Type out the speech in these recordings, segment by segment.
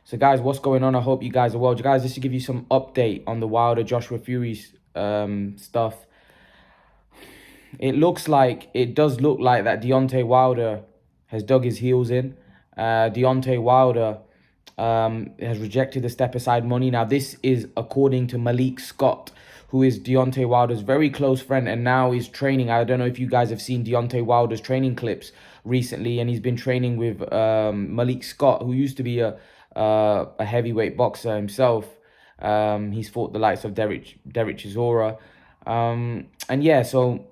So guys, what's going on? I hope you guys are well. Guys, just to give you some update on the Wilder Joshua Fury stuff. It does look like that Deontay Wilder has dug his heels in. Deontay Wilder has rejected the step aside money. Now, this is according to Malik Scott, who is Deontay Wilder's very close friend and now is training. I don't know if you guys have seen Deontay Wilder's training clips recently, and he's been training with Malik Scott, who used to be a heavyweight boxer himself. He's fought the likes of Derek Chisora. And yeah, so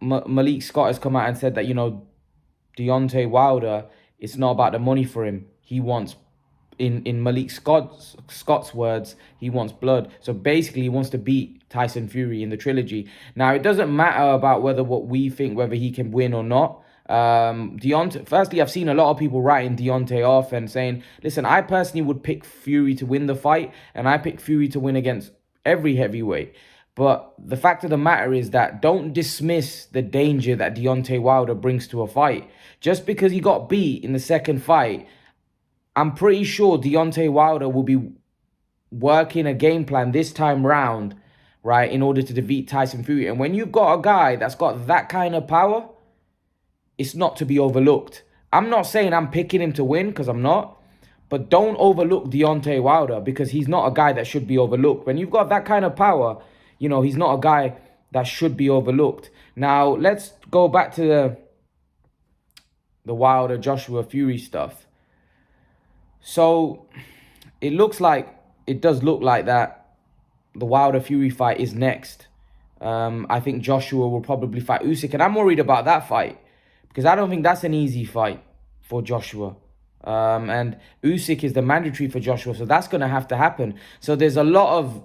Malik Scott has come out and said that, Deontay Wilder, it's not about the money for him. He wants, in Malik Scott's words, he wants blood. So basically, he wants to beat Tyson Fury in the trilogy. Now, it doesn't matter about what we think, whether he can win or not. Deontay, firstly, I've seen a lot of people writing Deontay off and saying, listen, I personally would pick Fury to win the fight, and I pick Fury to win against every heavyweight. But the fact of the matter is that don't dismiss the danger that Deontay Wilder brings to a fight. Just because he got beat in the second fight, I'm pretty sure Deontay Wilder will be working a game plan this time round, right, in order to defeat Tyson Fury. And when you've got a guy that's got that kind of power, it's not to be overlooked. I'm not saying I'm picking him to win, because I'm not. But don't overlook Deontay Wilder, because he's not a guy that should be overlooked. When you've got that kind of power, he's not a guy that should be overlooked. Now, let's go back to the Wilder Joshua Fury stuff. So, it does look like that the Wilder Fury fight is next. I think Joshua will probably fight Usyk, and I'm worried about that fight, because I don't think that's an easy fight for Joshua. And Usyk is the mandatory for Joshua, so that's going to have to happen. So there's a lot of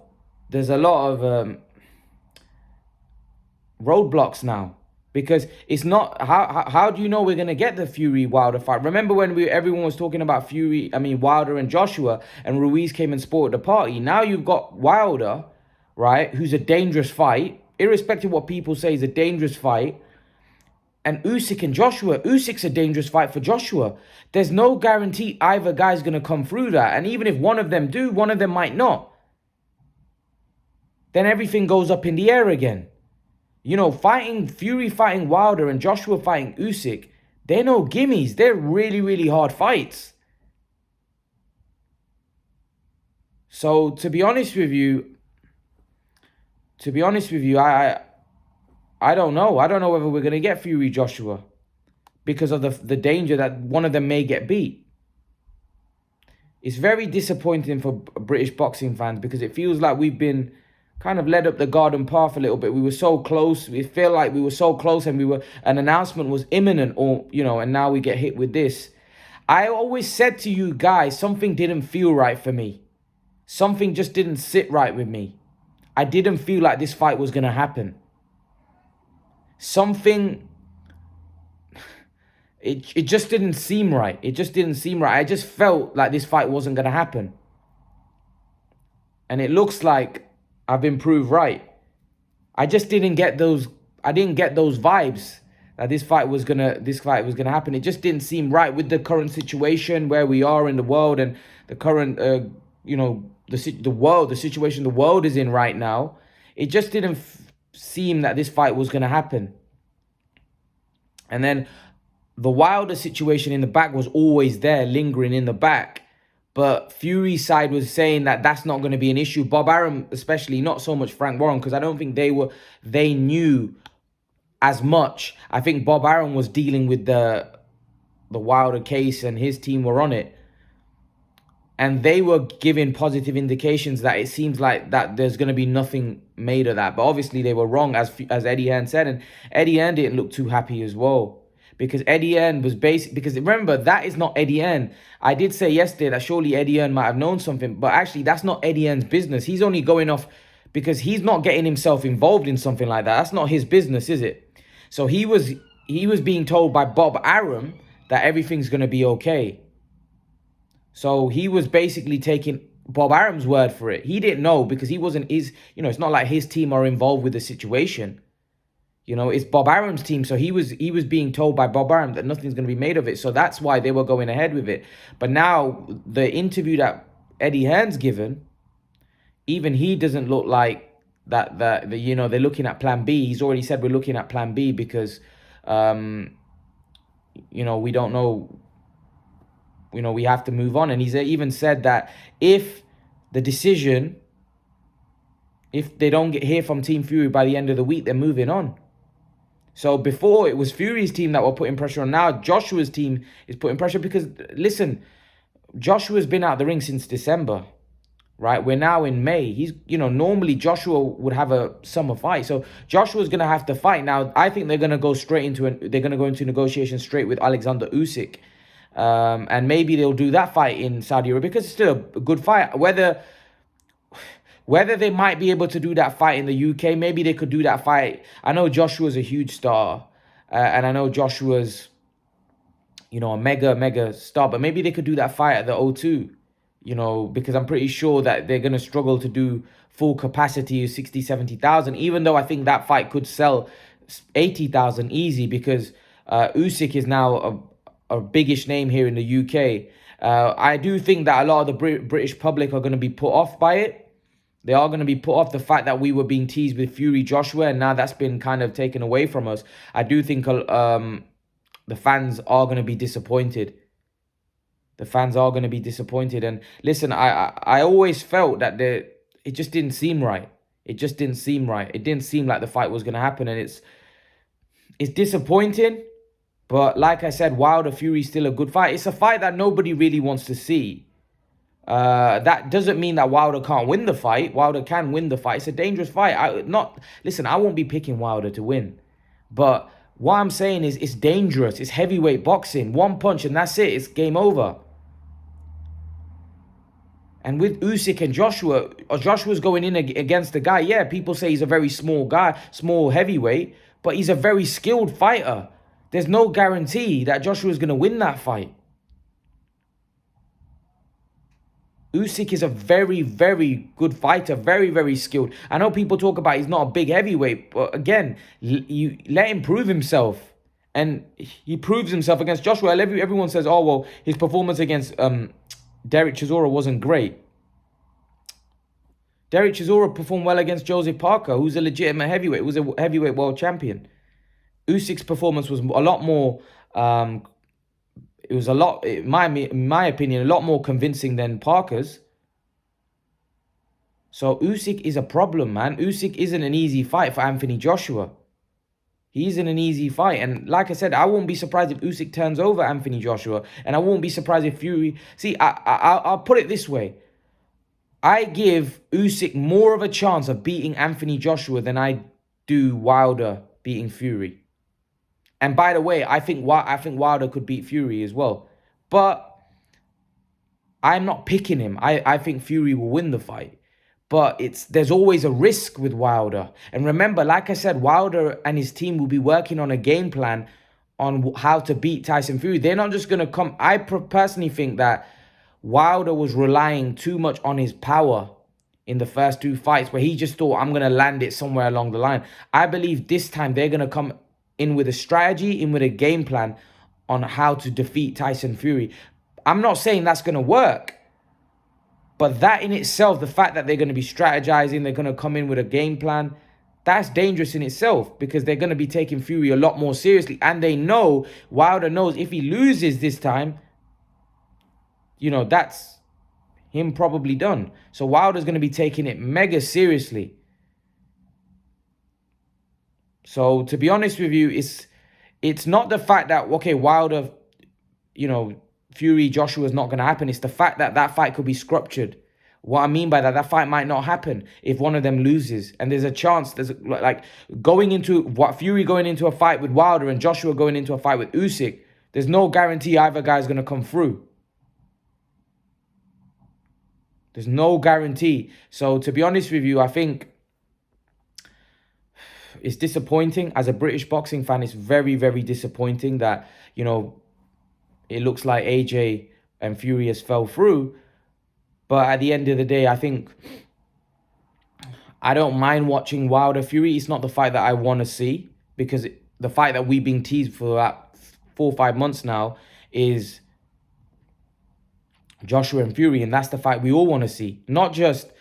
roadblocks now, because it's not how do you know we're going to get the Fury Wilder fight? Remember when everyone was talking about Wilder and Joshua, and Ruiz came and sported the party. Now you've got Wilder, right, who's a dangerous fight, irrespective of what people say, is a dangerous fight. And Usyk and Joshua, Usyk's a dangerous fight for Joshua. There's no guarantee either guy's going to come through that. And even if one of them do, one of them might not. Then everything goes up in the air again. Fury fighting Wilder and Joshua fighting Usyk, they're no gimmies. They're really, really hard fights. So to be honest with you, I don't know. I don't know whether we're going to get Fury Joshua, because of the danger that one of them may get beat. It's very disappointing for British boxing fans, because it feels like we've been kind of led up the garden path a little bit. We were so close. We feel like we were so close, and an announcement was imminent, and now we get hit with this. I always said to you guys, something didn't feel right for me. Something just didn't sit right with me. I didn't feel like this fight was going to happen. It just didn't seem right. It just didn't seem right. I just felt like this fight wasn't going to happen. And it looks like I've been proved right. I just didn't get those vibes that this fight was gonna happen. It just didn't seem right with the current situation where we are in the world, and the current the situation the world is in right now. It just didn't seem that this fight was going to happen. And then the Wilder situation in the back was always there, lingering in the back. But Fury's side was saying that that's not going to be an issue. Bob Arum, especially, not so much Frank Warren, because I don't think they knew as much. I think Bob Arum was dealing with the Wilder case, and his team were on it. And they were giving positive indications that it seems like that there's going to be nothing made of that. But obviously they were wrong, as Eddie Hearn said. And Eddie Hearn didn't look too happy as well. Because Eddie Hearn was because remember, that is not Eddie Hearn. I did say yesterday that surely Eddie Hearn might have known something. But actually, that's not Eddie Hearn's business. He's only going off because he's not getting himself involved in something like that. That's not his business, is it? So he was being told by Bob Arum that everything's going to be okay. So he was basically taking Bob Arum's word for it. He didn't know, because he wasn't it's not like his team are involved with the situation. You know, it's Bob Arum's team, so he was being told by Bob Arum that nothing's going to be made of it. So that's why they were going ahead with it. But now the interview that Eddie Hearn's given, even he doesn't look like that you know, they're looking at plan B. He's already said we're looking at plan B because you know, we don't know, you know, we have to move on. And he's even said that if the decision, if they don't hear from Team Fury by the end of the week, they're moving on. So before it was Fury's team that were putting pressure on. Now Joshua's team is putting pressure because, listen, Joshua's been out the ring since December, right? We're now in May. He's, you know, normally Joshua would have a summer fight. So Joshua's going to have to fight. Now, I think they're going to go straight into, they're going to go into negotiations straight with Alexander Usyk. And maybe they'll do that fight in Saudi Arabia because it's still a good fight. Whether they might be able to do that fight in the UK, maybe they could do that fight. I know Joshua's a huge star, and I know Joshua's, you know, a mega star, but maybe they could do that fight at the O2, you know, because I'm pretty sure that they're going to struggle to do full capacity of 60, 70,000, even though I think that fight could sell 80,000 easy because Usyk is now a biggish name here in the UK. I do think that a lot of the British public are going to be put off by it. They are going to be put off the fact that we were being teased with Fury Joshua, and now that's been kind of taken away from us. I do think the fans are going to be disappointed. The fans are going to be disappointed. And listen, I always felt that it just didn't seem right. It just didn't seem right. It didn't seem like the fight was going to happen, and it's disappointing. But like I said, Wilder Fury is still a good fight. It's a fight that nobody really wants to see. That doesn't mean that Wilder can't win the fight. Wilder can win the fight. It's a dangerous fight. Listen, I won't be picking Wilder to win. But what I'm saying is it's dangerous. It's heavyweight boxing. One punch and that's it. It's game over. And with Usyk and Joshua's going in against the guy. Yeah, people say he's a very small guy, small heavyweight. But he's a very skilled fighter. There's no guarantee that Joshua's going to win that fight. Usyk is a very, very good fighter, very, very skilled. I know people talk about he's not a big heavyweight, but again, you let him prove himself. And he proves himself against Joshua. Everyone says, oh, well, his performance against Derek Chisora wasn't great. Derek Chisora performed well against Joseph Parker, who's a legitimate heavyweight, who's a heavyweight world champion. Usyk's performance was a lot more... it was a lot, in my opinion, a lot more convincing than Parker's. So Usyk is a problem, man. Usyk isn't an easy fight for Anthony Joshua. He isn't an easy fight. And like I said, I won't be surprised if Usyk turns over Anthony Joshua. And I won't be surprised if Fury... See, I'll put it this way. I give Usyk more of a chance of beating Anthony Joshua than I do Wilder beating Fury. And by the way, I think Wilder could beat Fury as well. But I'm not picking him. I think Fury will win the fight. But there's always a risk with Wilder. And remember, like I said, Wilder and his team will be working on a game plan on how to beat Tyson Fury. They're not just going to come... I personally think that Wilder was relying too much on his power in the first two fights, where he just thought, I'm going to land it somewhere along the line. I believe this time they're going to come in with a strategy, in with a game plan on how to defeat Tyson Fury. I'm not saying that's going to work, but that in itself, the fact that they're going to be strategizing, they're going to come in with a game plan, that's dangerous in itself, because they're going to be taking Fury a lot more seriously. And they know, Wilder knows, if he loses this time, you know, that's him probably done. So Wilder's going to be taking it mega seriously. So to be honest with you, it's not the fact that, okay, Wilder, you know, Fury, Joshua is not going to happen. It's the fact that that fight could be structured. What I mean by that, that fight might not happen if one of them loses. And there's a chance, like Fury going into a fight with Wilder and Joshua going into a fight with Usyk, there's no guarantee either guy's going to come through. There's no guarantee. So to be honest with you, I think it's disappointing. As a British boxing fan, it's very, very disappointing that, you know, it looks like AJ and Fury has fell through. But at the end of the day, I think I don't mind watching Wilder Fury. It's not the fight that I want to see. because the fight that we've been teased for about 4 or 5 months now is Joshua and Fury, and that's the fight we all want to see. Not just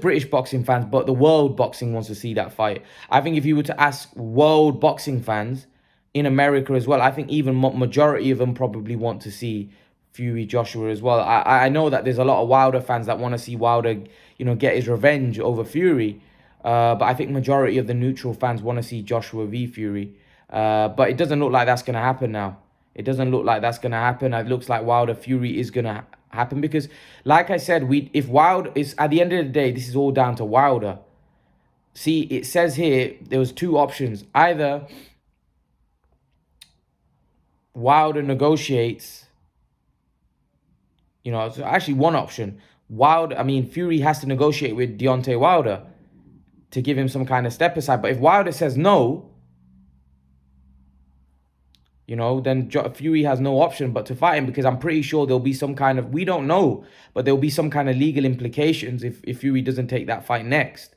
British boxing fans, but the world boxing wants to see that fight. I think if you were to ask world boxing fans in America as well, I think even majority of them probably want to see Fury Joshua as well. I know that there's a lot of Wilder fans that want to see Wilder, get his revenge over Fury. But I think majority of the neutral fans want to see Joshua v Fury. But it doesn't look like that's going to happen now. It doesn't look like that's going to happen. It looks like Wilder Fury is going to happen because, like I said, if Wilder is, at the end of the day, this is all down to Wilder. See, it says here there was two options. Either Wilder negotiates, it's actually one option. Fury has to negotiate with Deontay Wilder to give him some kind of step aside. But if Wilder says no, then Fury has no option but to fight him, because I'm pretty sure there'll be some kind of, we don't know, but there'll be some kind of legal implications if Fury doesn't take that fight next.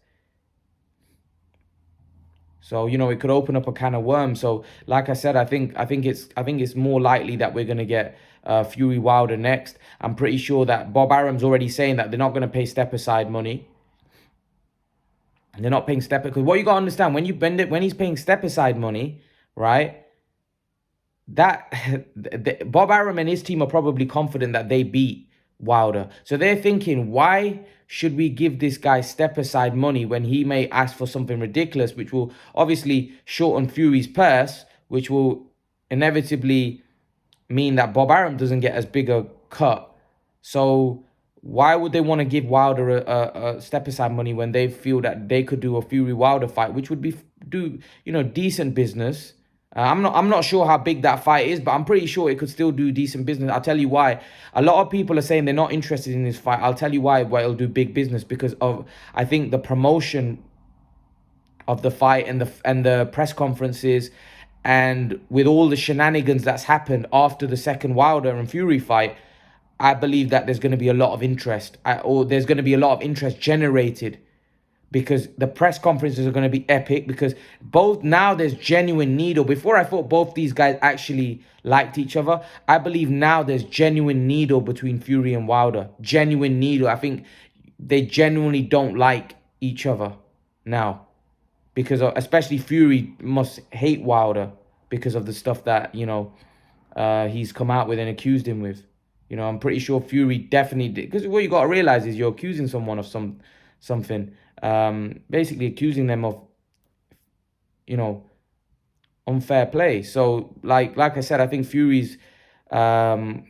So, it could open up a can of worms. So, like I said, I think it's more likely that we're going to get Fury Wilder next. I'm pretty sure that Bob Arum's already saying that they're not going to pay step aside money. They're not paying step, because what you got to understand, when he's paying step aside money, right? That Bob Arum and his team are probably confident that they beat Wilder. So they're thinking, why should we give this guy step aside money when he may ask for something ridiculous, which will obviously shorten Fury's purse, which will inevitably mean that Bob Arum doesn't get as big a cut. So why would they want to give Wilder a step aside money when they feel that they could do a Fury Wilder fight, which would be decent business? I'm not sure how big that fight is, but I'm pretty sure it could still do decent business. I'll tell you why. A lot of people are saying they're not interested in this fight. I'll tell you why it'll do big business, because of, I think, the promotion of the fight and the press conferences, and with all the shenanigans that's happened after the second Wilder and Fury fight, I believe that there's going to be a lot of interest, or there's going to be a lot of interest generated, because the press conferences are going to be epic, because now there's genuine needle. Before, I thought both these guys actually liked each other. I believe now there's genuine needle between Fury and Wilder. Genuine needle. I think they genuinely don't like each other now, because especially Fury must hate Wilder because of the stuff that, he's come out with and accused him with. I'm pretty sure Fury definitely did, because what you got to realize is you're accusing someone of something. Basically accusing them of, unfair play. So like I said, I think Fury's, I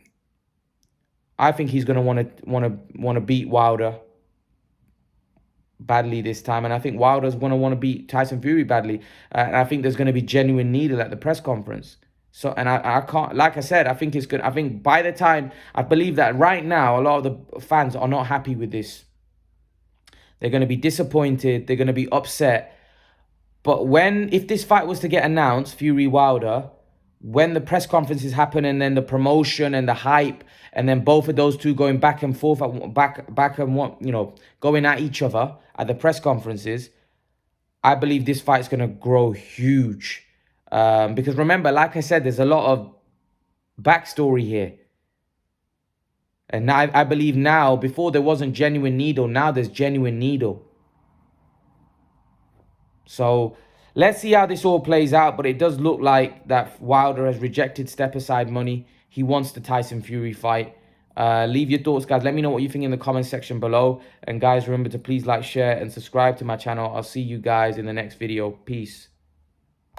think he's gonna want to beat Wilder badly this time, and I think Wilder's gonna want to beat Tyson Fury badly, and I think there's gonna be genuine needle at the press conference. So, and I can't, like I said, I think it's good. I think by the time, I believe that right now, a lot of the fans are not happy with this. They're going to be disappointed. They're going to be upset. But if this fight was to get announced, Fury Wilder, when the press conferences happen and then the promotion and the hype, and then both of those two going back and forth, going at each other at the press conferences, I believe this fight's going to grow huge. Because remember, like I said, there's a lot of backstory here. And now, I believe now, before there wasn't genuine needle, now there's genuine needle. So let's see how this all plays out. But it does look like that Wilder has rejected step-aside money. He wants the Tyson Fury fight. Leave your thoughts, guys. Let me know what you think in the comment section below. And guys, remember to please like, share, and subscribe to my channel. I'll see you guys in the next video. Peace.